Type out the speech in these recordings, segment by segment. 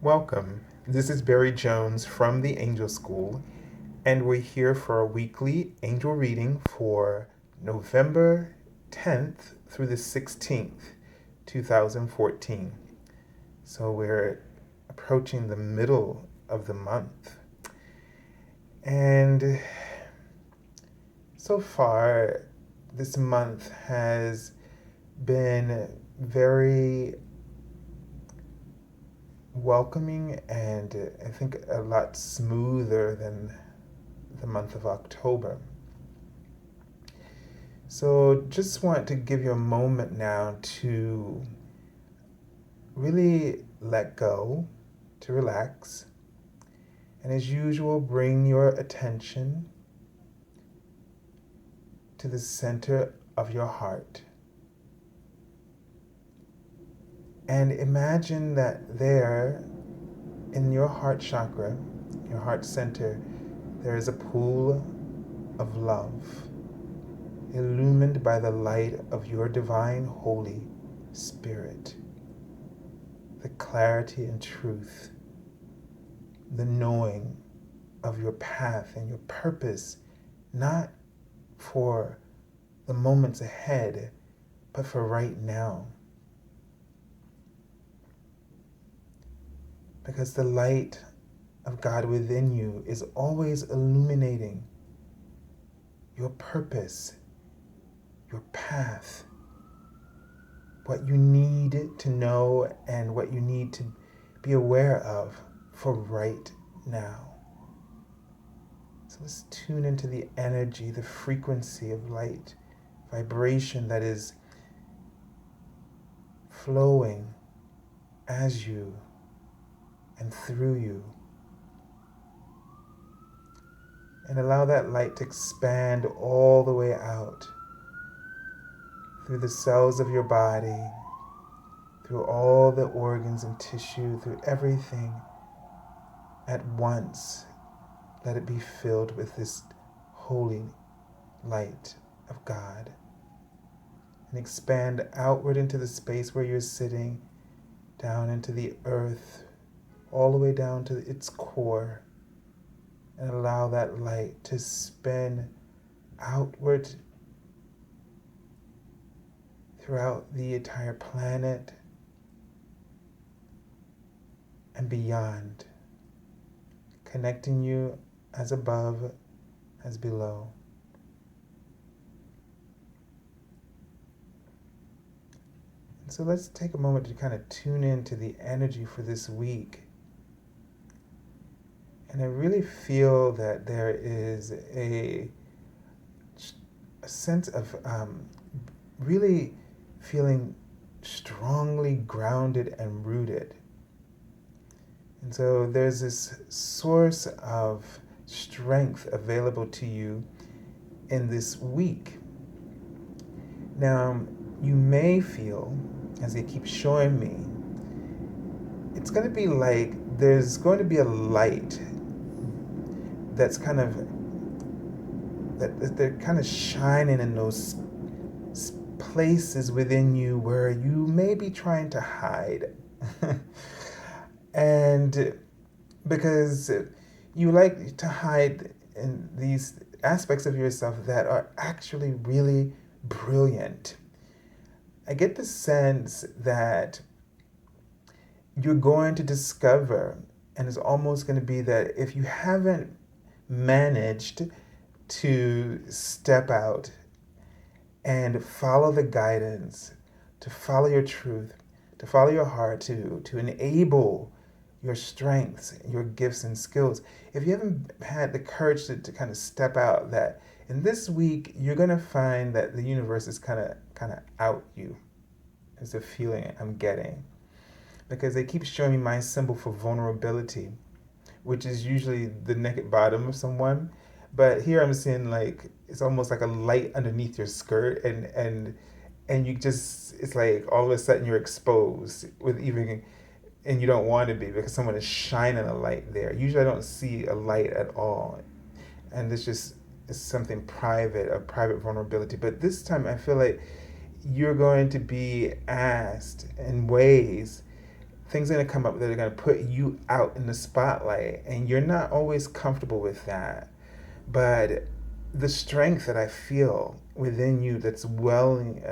Welcome. This is Barry Jones from the Angel School, and we're here for a weekly angel reading for November 10th through the 16th, 2014. So we're approaching the middle of the month. And so far, this month has been very welcoming and I think a lot smoother than the month of October. So just want to give you a moment now to really let go, to relax, and as usual, bring your attention to the center of your heart. And imagine that there in your heart chakra, your heart center, there is a pool of love, illumined by the light of your divine Holy Spirit. The clarity and truth, the knowing of your path and your purpose, not for the moments ahead, but for right now. Because the light of God within you is always illuminating your purpose, your path, what you need to know and what you need to be aware of for right now. So let's tune into the energy, the frequency of light, vibration that is flowing as you and through you. And allow that light to expand all the way out through the cells of your body, through all the organs and tissue, through everything at once. Let it be filled with this holy light of God. And expand outward into the space where you're sitting, down into the earth, all the way down to its core, and allow that light to spin outward throughout the entire planet and beyond, connecting you as above as below. And so let's take a moment to kind of tune into the energy for this week. And I really feel that there is a sense of really feeling strongly grounded and rooted. And so there's this source of strength available to you in this week. Now, you may feel, as they keep showing me, it's going to be like there's going to be a light that's kind of, that they're kind of shining in those places within you where you may be trying to hide. And because you like to hide in these aspects of yourself that are actually really brilliant. I get the sense that you're going to discover, and it's almost going to be that if you haven't managed to step out and follow the guidance, to follow your truth, to follow your heart, to enable your strengths, your gifts and skills. If you haven't had the courage to kind of step out, that in this week you're gonna find that the universe is kind of out you. Is the feeling I'm getting, because they keep showing me my symbol for vulnerability, which is usually the naked bottom of someone. But here I'm seeing like it's almost like a light underneath your skirt, and you just, it's like all of a sudden you're exposed with even, and you don't want to be because someone is shining a light there. Usually I don't see a light at all, and it's just, it's something private, a private vulnerability. But this time I feel like you're going to be asked in ways things are going to come up that are going to put you out in the spotlight, and you're not always comfortable with that. But the strength that I feel within you that's welling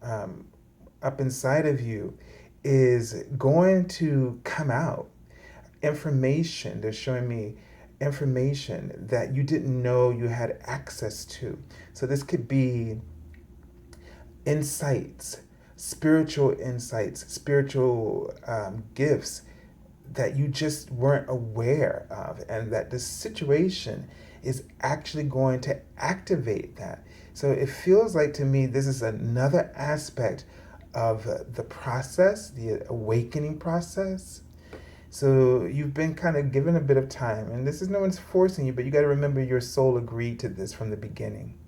up inside of you is going to come out. Information, they're showing me information that you didn't know you had access to. So this could be insights, spiritual gifts that you just weren't aware of, and that this situation is actually going to activate that. So it feels like to me this is another aspect of the process, the awakening process. So you've been kind of given a bit of time, and this is no one's forcing you, but you got to remember your soul agreed to this from the beginning.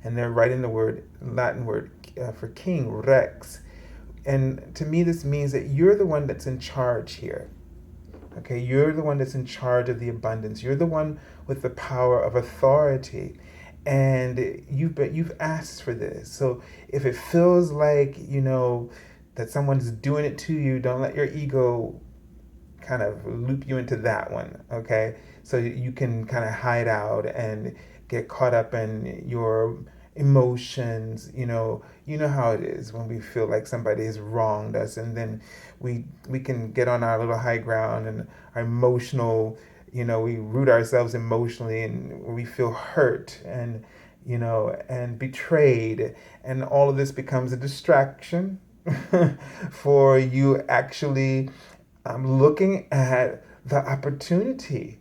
And they're writing the Latin word for king, rex. And to me, this means that you're the one that's in charge here. Okay, you're the one that's in charge of the abundance. You're the one with the power of authority. And you've asked for this. So if it feels like, that someone's doing it to you, don't let your ego kind of loop you into that one, okay? So you can kind of hide out and get caught up in your emotions. You know how it is when we feel like somebody has wronged us, and then we can get on our little high ground, and our emotional, we root ourselves emotionally, and we feel hurt and and betrayed, and all of this becomes a distraction for you actually looking at the opportunity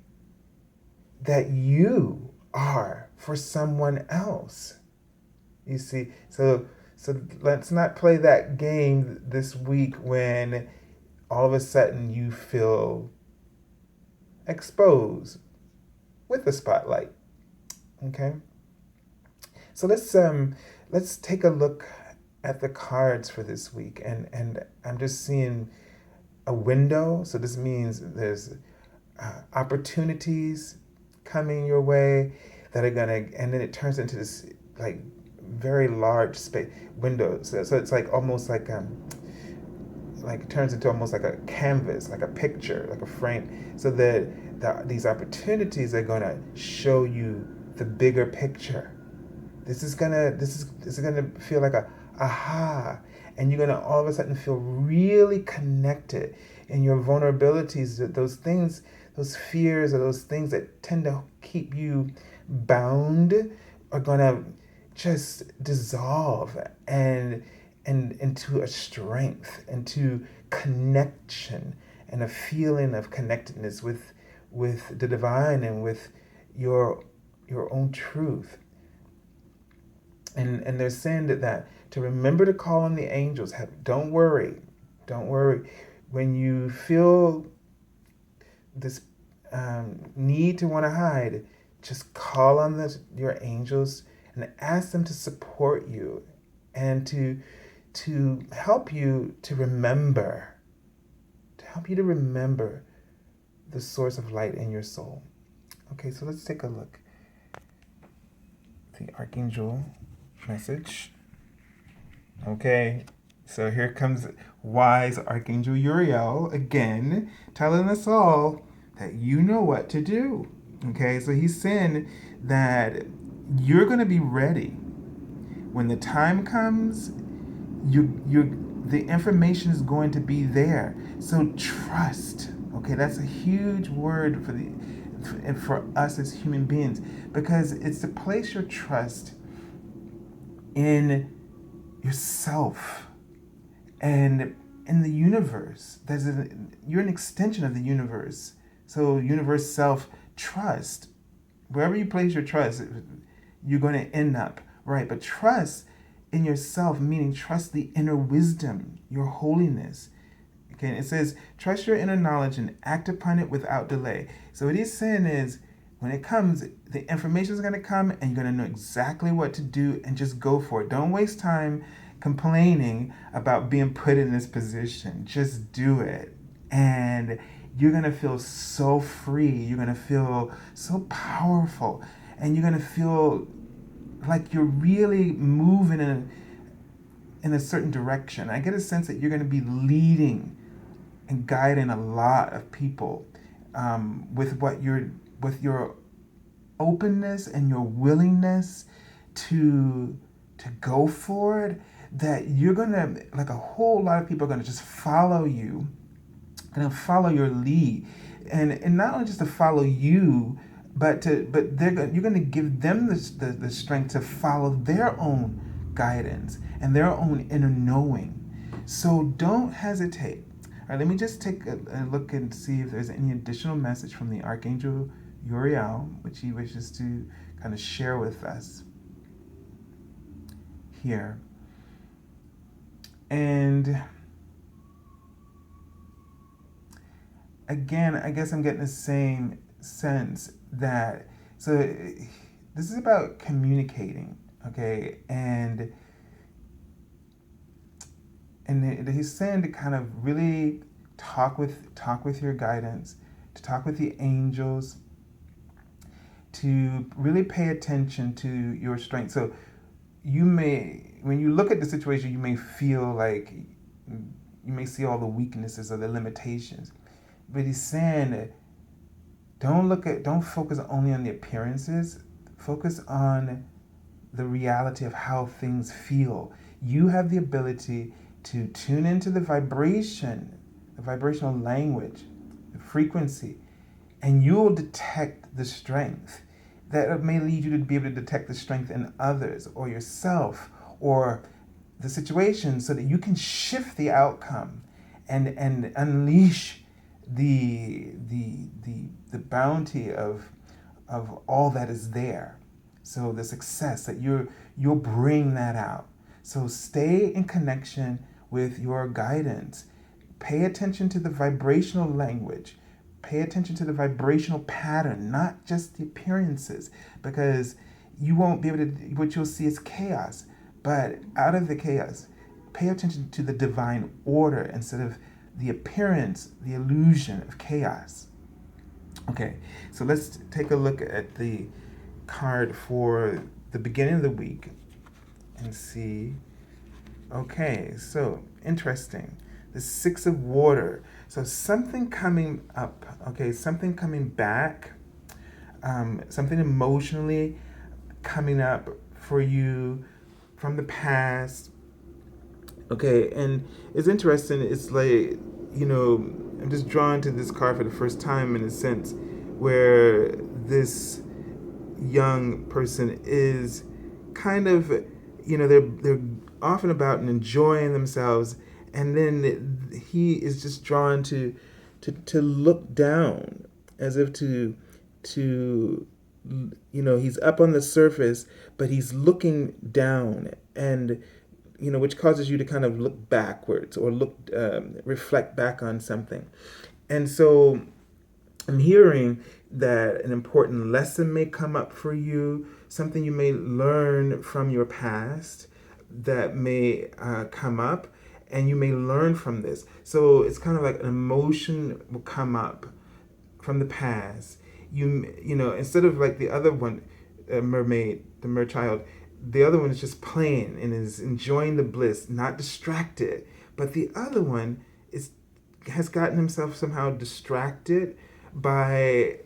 that you are for someone else. You see, so let's not play that game this week when all of a sudden you feel exposed with the spotlight. Okay, so let's take a look at the cards for this week, and I'm just seeing a window. So this means there's opportunities coming your way that are gonna, and then it turns into this like very large space window. So it's like almost like it turns into almost like a canvas, like a picture, like a frame. So that these opportunities are gonna show you the bigger picture. This is gonna feel like a aha, and you're gonna all of a sudden feel really connected in your vulnerabilities. Those things, those fears, or those things that tend to keep you bound are gonna just dissolve and into a strength, into connection, and a feeling of connectedness with the divine and with your own truth. And they're saying that to remember to call on the angels. Don't worry. When you feel this need to want to hide, just call on your angels and ask them to support you and to help you to remember, the source of light in your soul. Okay, so let's take a look. The Archangel message. Okay, so here comes wise Archangel Uriel again, telling us all that you know what to do. Okay, so he's saying that you're going to be ready when the time comes. The information is going to be there. So trust. Okay, that's a huge word for us as human beings, because it's to place your trust in yourself and in the universe. You're an extension of the universe. So universe, self, trust. Wherever you place your trust, you're going to end up right. But trust in yourself, meaning trust the inner wisdom, your holiness. Okay, it says, trust your inner knowledge and act upon it without delay. So what he's saying is, when it comes, the information is going to come, and you're going to know exactly what to do, and just go for it. Don't waste time complaining about being put in this position. Just do it. And you're going to feel so free. You're going to feel so powerful. And you're going to feel like you're really moving in a certain direction. I get a sense that you're going to be leading and guiding a lot of people with your openness and your willingness to go for it, that you're gonna, like, a whole lot of people are gonna just follow you, gonna follow your lead, and not only just to follow you, but you're gonna give them the strength to follow their own guidance and their own inner knowing. So don't hesitate. All right, let me just take a look and see if there's any additional message from the Archangel Uriel, which he wishes to kind of share with us here. And again, I guess I'm getting the same sense that, so this is about communicating, okay? And he's saying to kind of really talk with your guidance, to talk with the angels, to really pay attention to your strength. So you may, when you look at the situation, you may feel like you may see all the weaknesses or the limitations. But he's saying that don't focus only on the appearances, focus on the reality of how things feel. You have the ability to tune into the vibration, the vibrational language, the frequency, and you will detect the strength. That may lead you to be able to detect the strength in others or yourself or the situation, so that you can shift the outcome and unleash the bounty of all that is there. So the success that you'll bring that out. So stay in connection with your guidance. Pay attention to the vibrational language. Pay attention to the vibrational pattern, not just the appearances, because you won't be able to, what you'll see is chaos. But out of the chaos, pay attention to the divine order instead of the appearance, the illusion of chaos. Okay, so let's take a look at the card for the beginning of the week and see. Okay, so interesting. The Six of Water. So something coming up, okay, something coming back, something emotionally coming up for you from the past. Okay, and it's interesting. It's like, I'm just drawn to this card for the first time in a sense where this young person is kind of, they're off and about and enjoying themselves, and then he is just drawn to look down, as if to he's up on the surface, but he's looking down, and which causes you to kind of look backwards or reflect back on something. And so I'm hearing that an important lesson may come up for you, something you may learn from your past that may come up, and you may learn from this. So it's kind of like an emotion will come up from the past. Instead of like the other one, mermaid, the merchild, the other one is just playing and is enjoying the bliss, not distracted. But the other one has gotten himself somehow distracted by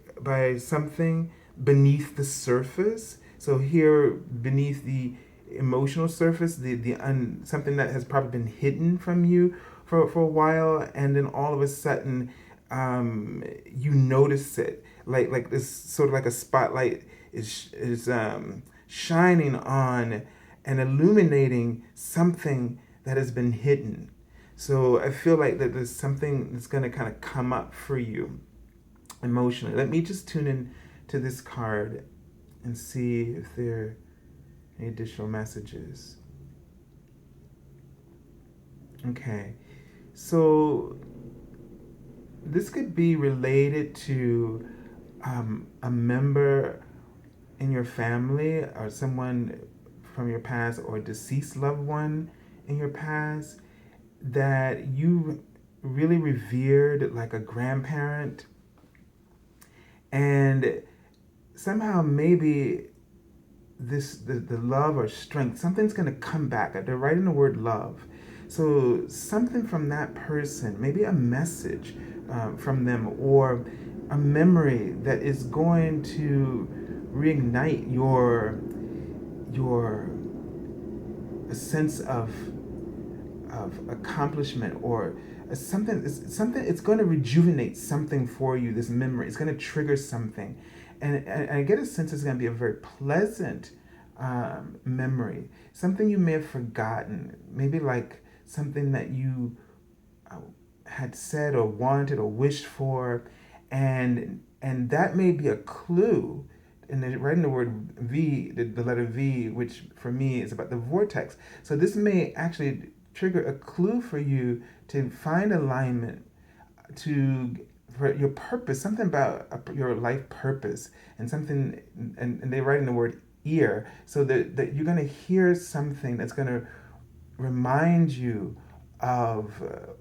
something beneath the surface. So here, beneath the emotional surface, something that has probably been hidden from you for a while, and then all of a sudden, you notice it, like this, sort of like a spotlight is shining on and illuminating something that has been hidden. So I feel like that there's something that's going to kind of come up for you emotionally. Let me just tune in to this card and see if there are any additional messages. Okay, so this could be related to a member in your family, or someone from your past, or a deceased loved one in your past that you really revered, like a grandparent, and somehow maybe the love or strength, something's going to come back. They're writing the word love. So something from that person, maybe a message from them, or a memory that is going to reignite your a sense of accomplishment, or something. It's going to rejuvenate something for you. This memory, it's going to trigger something, and I get a sense it's going to be a very pleasant memory, something you may have forgotten, maybe like something that you uh, had said or wanted or wished for, and that may be a clue. And they're writing the word V, the letter V, which for me is about the vortex. So this may actually trigger a clue for you to find alignment to for your purpose, something about your life purpose, and something, and they write in the word ear, so that you're going to hear something that's going to remind you of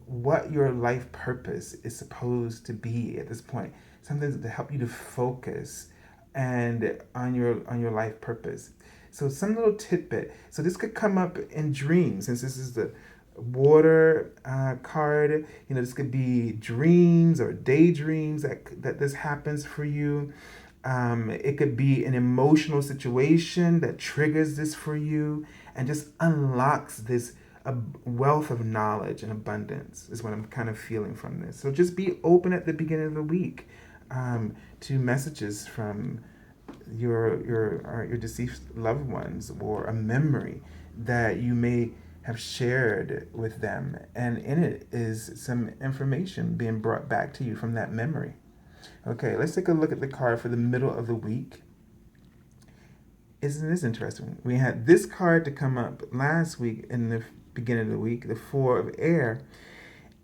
what your life purpose is supposed to be at this point. Something to help you to focus and on your life purpose. So some little tidbit. So this could come up in dreams, since this is the water card. You know, this could be dreams or daydreams that this happens for you. It could be an emotional situation that triggers this for you and just unlocks this a wealth of knowledge and abundance is what I'm kind of feeling from this. So just be open at the beginning of the week to messages from your deceased loved ones, or a memory that you may have shared with them, and in it is some information being brought back to you from that memory. Okay, let's take a look at the card for the middle of the week. Isn't this interesting? We had this card to come up last week in the beginning of the week, the Four of Air.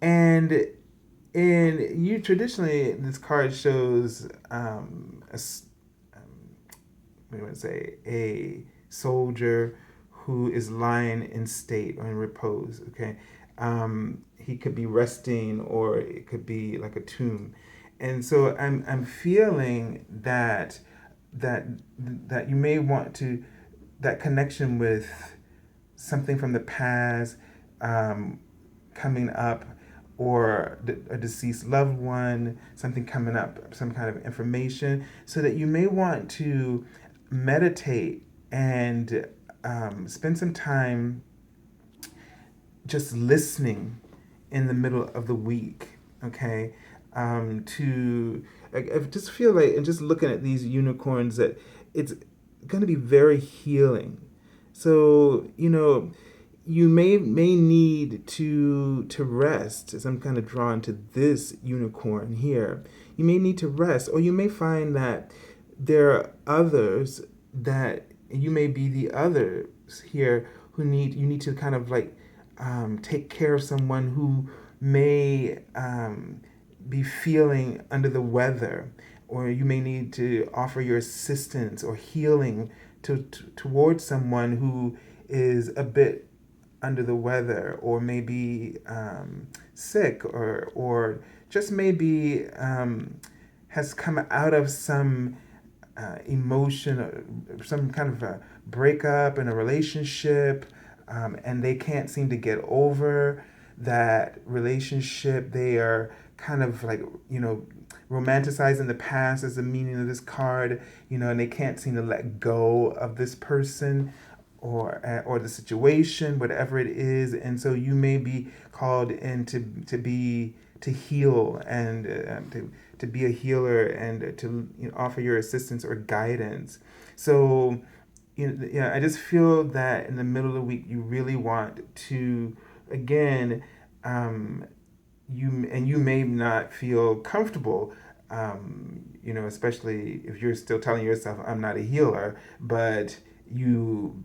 And traditionally, this card shows we would say a soldier who is lying in state or in repose. Okay, he could be resting, or it could be like a tomb, and so I'm feeling that that you may want to, that connection with something from the past coming up, or a deceased loved one, something coming up, some kind of information, so that you may want to meditate and spend some time just listening in the middle of the week, okay? To I just feel like, and just looking at these unicorns, that it's going to be very healing. So you may need to rest. As I'm kind of drawn to this unicorn here, you may need to rest, or you may find that there are others that you may be the others here who you need to kind of like take care of someone who may be feeling under the weather, or you may need to offer your assistance or healing towards someone who is a bit under the weather, or maybe sick, or just maybe has come out of some emotion, or some kind of a breakup in a relationship, and they can't seem to get over that relationship. They are kind of like, romanticizing the past as the meaning of this card, and they can't seem to let go of this person, or the situation, whatever it is. And so you may be called in to heal, and to be a healer, and to offer your assistance or guidance. So I just feel that in the middle of the week you really want to, again, you may not feel comfortable, especially if you're still telling yourself, I'm not a healer, but you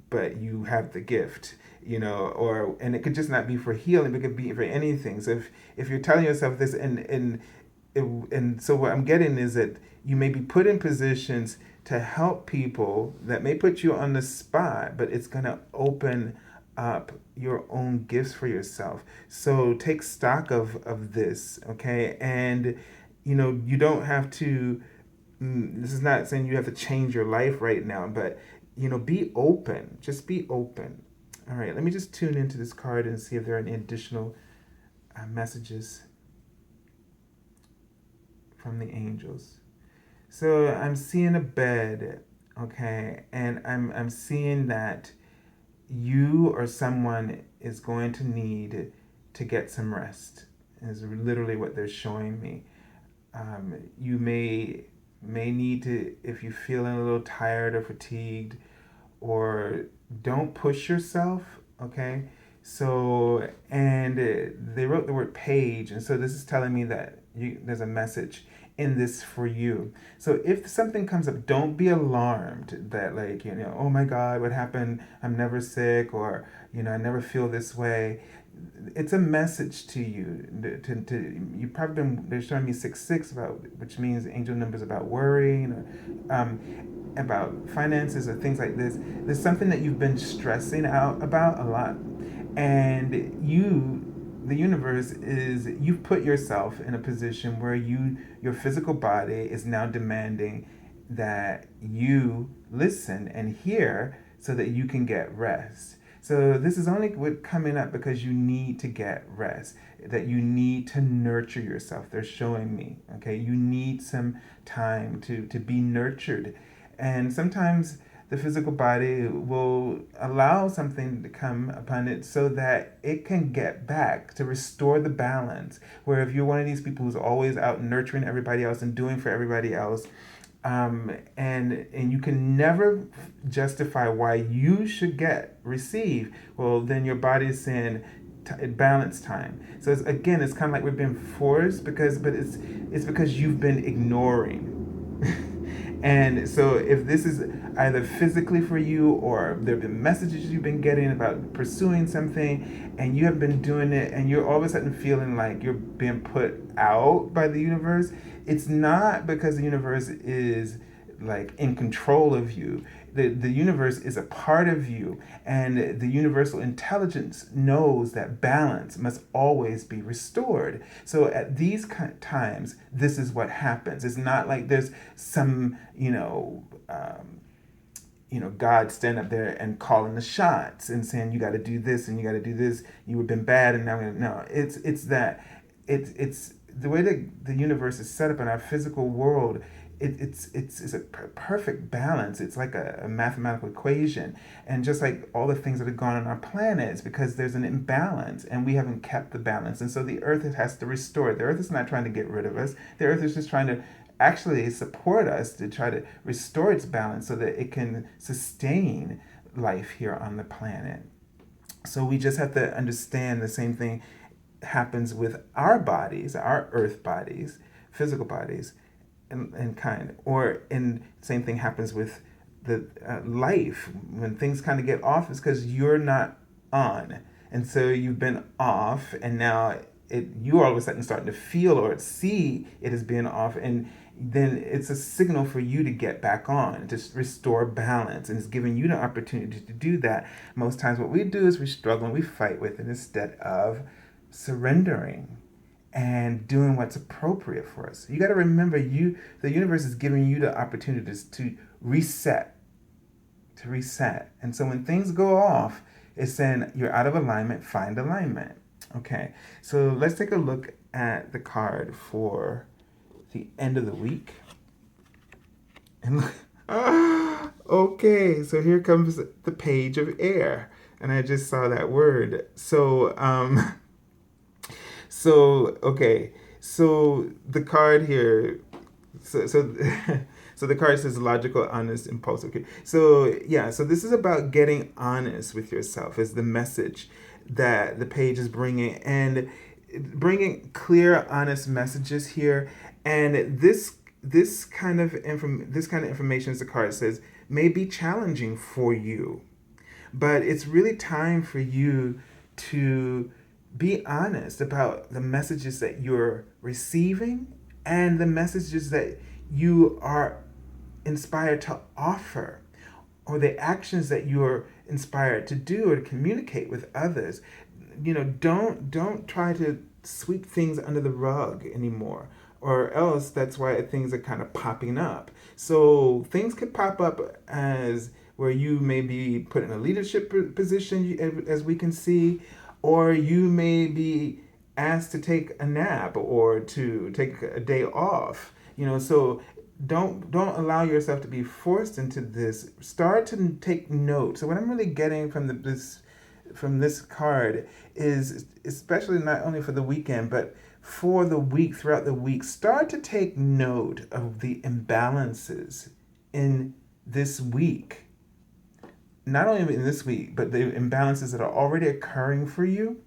have the gift, and it could just not be for healing, it could be for anything. So if you're telling yourself this, and so what I'm getting is that you may be put in positions to help people that may put you on the spot, but it's going to open up your own gifts for yourself. So take stock of this, okay? And you don't have to, this is not saying you have to change your life right now, but be open. Just be open. All right, let me just tune into this card and see if there are any additional messages from the angels. So I'm seeing a bed, okay, and I'm seeing that you or someone is going to need to get some rest. Is literally what they're showing me. You may need to, if you're feeling a little tired or fatigued, or don't push yourself, okay? So, and they wrote the word page, and so this is telling me that there's a message in this for you. So if something comes up, don't be alarmed that, like, oh my God, what happened? I'm never sick, or, I never feel this way. It's a message to you. You probably been, they're showing me 666 about, which means angel numbers about worrying, or, about finances or things like this. There's something that you've been stressing out about a lot, and the universe is, you've put yourself in a position where your physical body is now demanding that you listen and hear so that you can get rest. So this is only coming up because you need to get rest, that you need to nurture yourself. They're showing me, okay? You need some time to be nurtured. And sometimes the physical body will allow something to come upon it so that it can get back to restore the balance. Where if you're one of these people who's always out nurturing everybody else and doing for everybody else, and you can never justify why you should receive, well, then your body is saying balance time. So it's kind of like we're being forced, but it's because you've been ignoring. And so if this is either physically for you, or there have been messages you've been getting about pursuing something and you have been doing it, and you're all of a sudden feeling like you're being put out by the universe, it's not because the universe is like in control of you. The universe is a part of you, and the universal intelligence knows that balance must always be restored. So at these times, this is what happens. It's not like there's some, God stand up there and calling the shots and saying you got to do this and you got to do this. You have been bad, and now no. It's that it's the way that the universe is set up in our physical world. It's a perfect balance. It's like a mathematical equation, and just like all the things that have gone on our planet, it's because there's an imbalance and we haven't kept the balance, and so the Earth has to restore it. The Earth is not trying to get rid of us. The Earth is just trying to actually support us to try to restore its balance so that it can sustain life here on the planet. So we just have to understand the same thing happens with our bodies, our earth bodies, physical bodies, and kind. Or in same thing happens with the life. When things kind of get off, it's because you're not on, and so you've been off, and now you all of a sudden starting to feel or see it as being off, and then it's a signal for you to get back on, to restore balance, and it's giving you the opportunity to do that. Most times what we do is we struggle and we fight with it instead of surrendering and doing what's appropriate for us. You got to remember, the universe is giving you the opportunities to reset, And so when things go off, it's saying you're out of alignment, find alignment. Okay, so let's take a look at the card for the end of the week. And look, okay, so here comes the page of air, and I just saw that word. Okay, so the card here, so so the card says logical, honest, impulsive. Okay, so yeah, so this is about getting honest with yourself. Is the message that the page is bringing, and bringing clear, honest messages here. And this kind of information, as the card says, may be challenging for you, but it's really time for you to be honest about the messages that you're receiving and the messages that you are inspired to offer, or the actions that you're inspired to do or to communicate with others. Don't try to sweep things under the rug anymore, or else that's why things are kind of popping up. So things could pop up as where you may be put in a leadership position, as we can see, or you may be asked to take a nap or to take a day off. So don't allow yourself to be forced into this. Start to take note. So what I'm really getting from this card is, especially not only for the weekend, but for the week, throughout the week, start to take note of the imbalances in this week. Not only in this week, but the imbalances that are already occurring for you,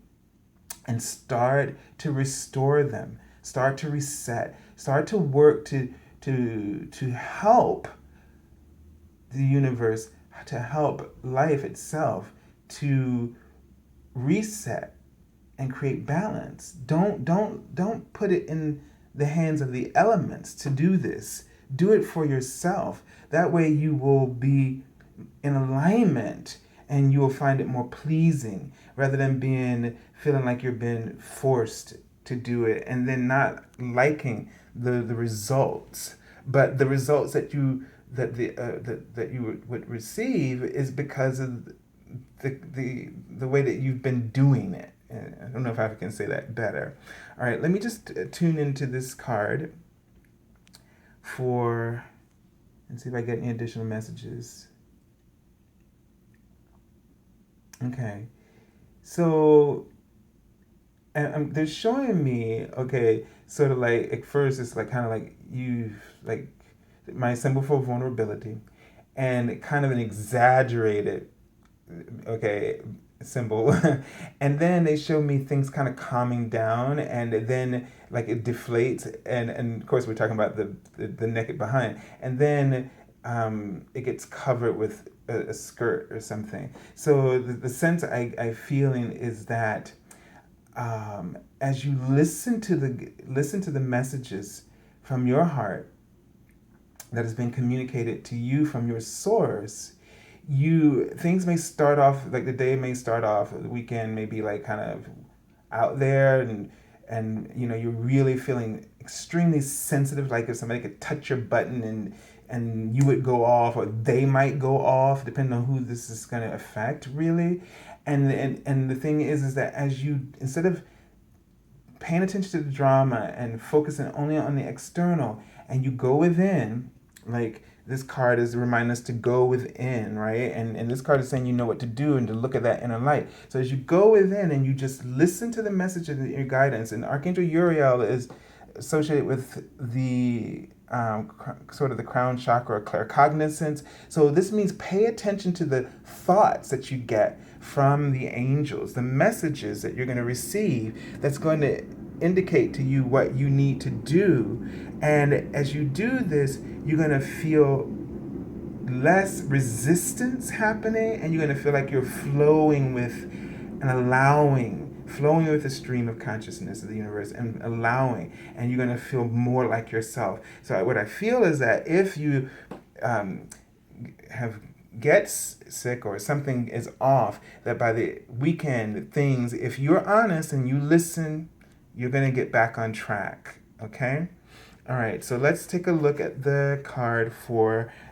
and start to restore them. Start to reset. Start to work to help the universe, to help life itself to reset and create balance. Don't put it in the hands of the elements to do this. Do it for yourself. That way you will be in alignment and you will find it more pleasing, rather than feeling like you're being forced to do it and then not liking the results. But the results that you would receive is because of the way that you've been doing it. I don't know if I can say that better. All right, let me just tune into this card and see if I get any additional messages. Okay, so they're showing me, okay, sort of like at first it's like kind of like like my symbol for vulnerability, and kind of an exaggerated, okay, symbol. And then they show me things kind of calming down, and then like it deflates, and of course we're talking about the naked behind, and then it gets covered with a skirt or something. So the sense I feeling is that as you listen to the messages from your heart that has been communicated to you from your source, things may start off, like the day may start off, the weekend may be like kind of out there, and you're really feeling extremely sensitive, like if somebody could touch your button and you would go off, or they might go off, depending on who this is going to affect, really. And the thing is that as you, instead of paying attention to the drama and focusing only on the external, and you go within, like this card is reminding us to go within, right? And this card is saying you know what to do and to look at that inner light. So as you go within and you just listen to the message of your guidance, and Archangel Uriel is associated with the sort of the crown chakra, claircognizance. So this means pay attention to the thoughts that you get from the angels, the messages that you're going to receive that's going to indicate to you what you need to do. And as you do this, you're going to feel less resistance happening, and you're going to feel like you're flowing with the stream of consciousness of the universe, and allowing, and you're going to feel more like yourself. So what I feel is that if you get sick or something is off, that by the weekend if you're honest and you listen, you're going to get back on track. Okay? All right, so let's take a look at the card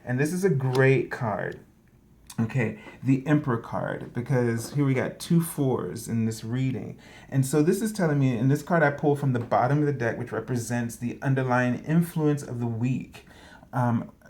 and this is a great card. Okay, the Emperor card, because here we got 2 4s in this reading. And so this is telling me, and this card I pulled from the bottom of the deck, which represents the underlying influence of the week.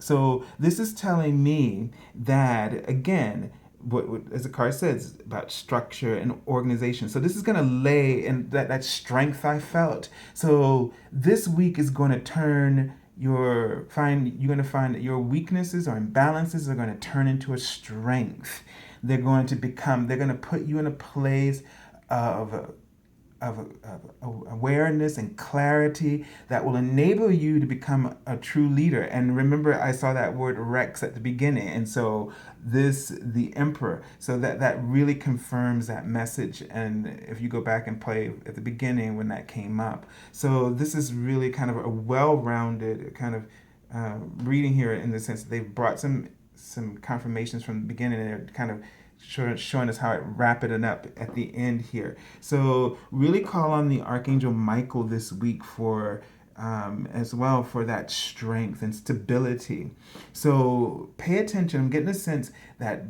So this is telling me that, again, what as the card says, about structure and organization. So this is going to lay in that strength I felt. So this week is going to turn you're going to find that your weaknesses or imbalances are going to turn into a strength. They're going to put you in a place of awareness and clarity that will enable you to become a true leader. And remember, I saw that word Rex at the beginning, and so the Emperor, so that really confirms that message. And if you go back and play at the beginning when that came up, so this is really kind of a well-rounded kind of reading here, in the sense that they've brought some confirmations from the beginning, and they're kind of showing us how it wrap it up at the end here. So really call on the Archangel Michael this week for as well for that strength and stability. So pay attention. I'm getting a sense that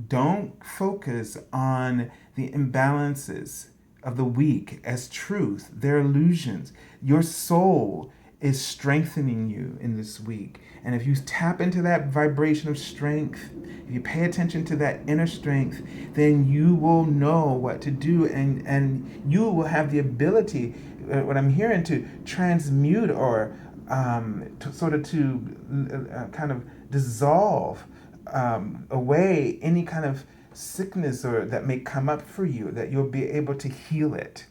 don't focus on the imbalances of the week as truth. They're illusions. Your soul is strengthening you in this week. And if you tap into that vibration of strength, if you pay attention to that inner strength, then you will know what to do, and you will have the ability, what I'm hearing, to transmute or to kind of dissolve away any kind of sickness or that may come up for you, that you'll be able to heal it.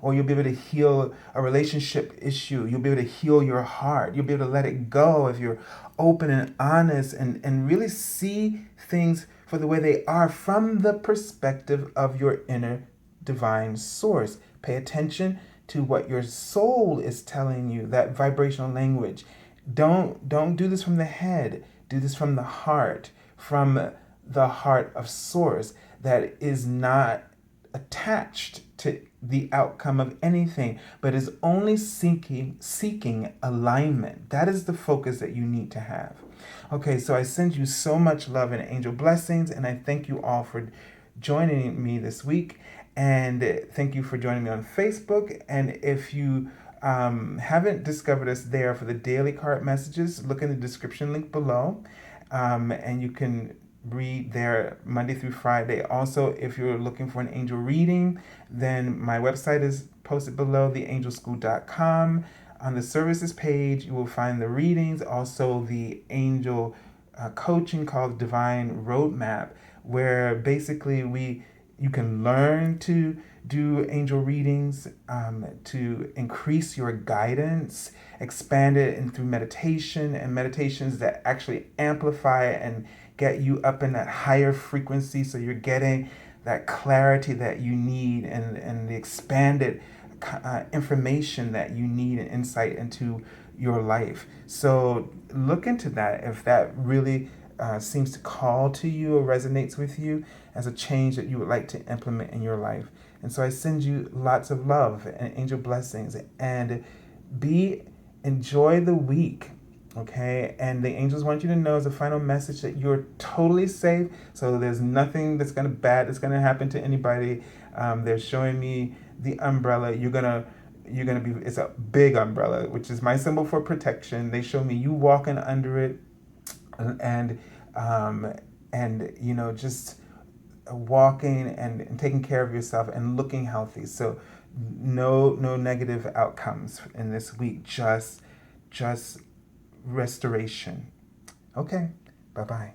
Or you'll be able to heal a relationship issue. You'll be able to heal your heart. You'll be able to let it go if you're open and honest, and really see things for the way they are from the perspective of your inner divine source. Pay attention to what your soul is telling you, that vibrational language. Don't do this from the head. Do this from the heart, from the heart of source that is not attached to the outcome of anything, but is only seeking alignment. That is the focus that you need to have. Okay, so I send you so much love and angel blessings, and I thank you all for joining me this week. And thank you for joining me on Facebook. And if you haven't discovered us there for the daily card messages, look in the description link below, and you can read there Monday through Friday. Also, if you're looking for an angel reading, then my website is posted below, theangelschool.com. On the services page, you will find the readings, also the angel coaching called Divine Roadmap, where basically you can learn to do angel readings, to increase your guidance, expand it in through meditation, and meditations that actually amplify and get you up in that higher frequency, so you're getting that clarity that you need, and the expanded information that you need and insight into your life. So look into that if that really seems to call to you or resonates with you as a change that you would like to implement in your life. And so I send you lots of love and angel blessings, and enjoy the week. Okay, and the angels want you to know as a final message that you're totally safe. So there's nothing that's that's gonna happen to anybody. They're showing me the umbrella. You're gonna be. It's a big umbrella, which is my symbol for protection. They show me you walking under it, and just walking and taking care of yourself and looking healthy. So no negative outcomes in this week. Just restoration. Okay, bye bye.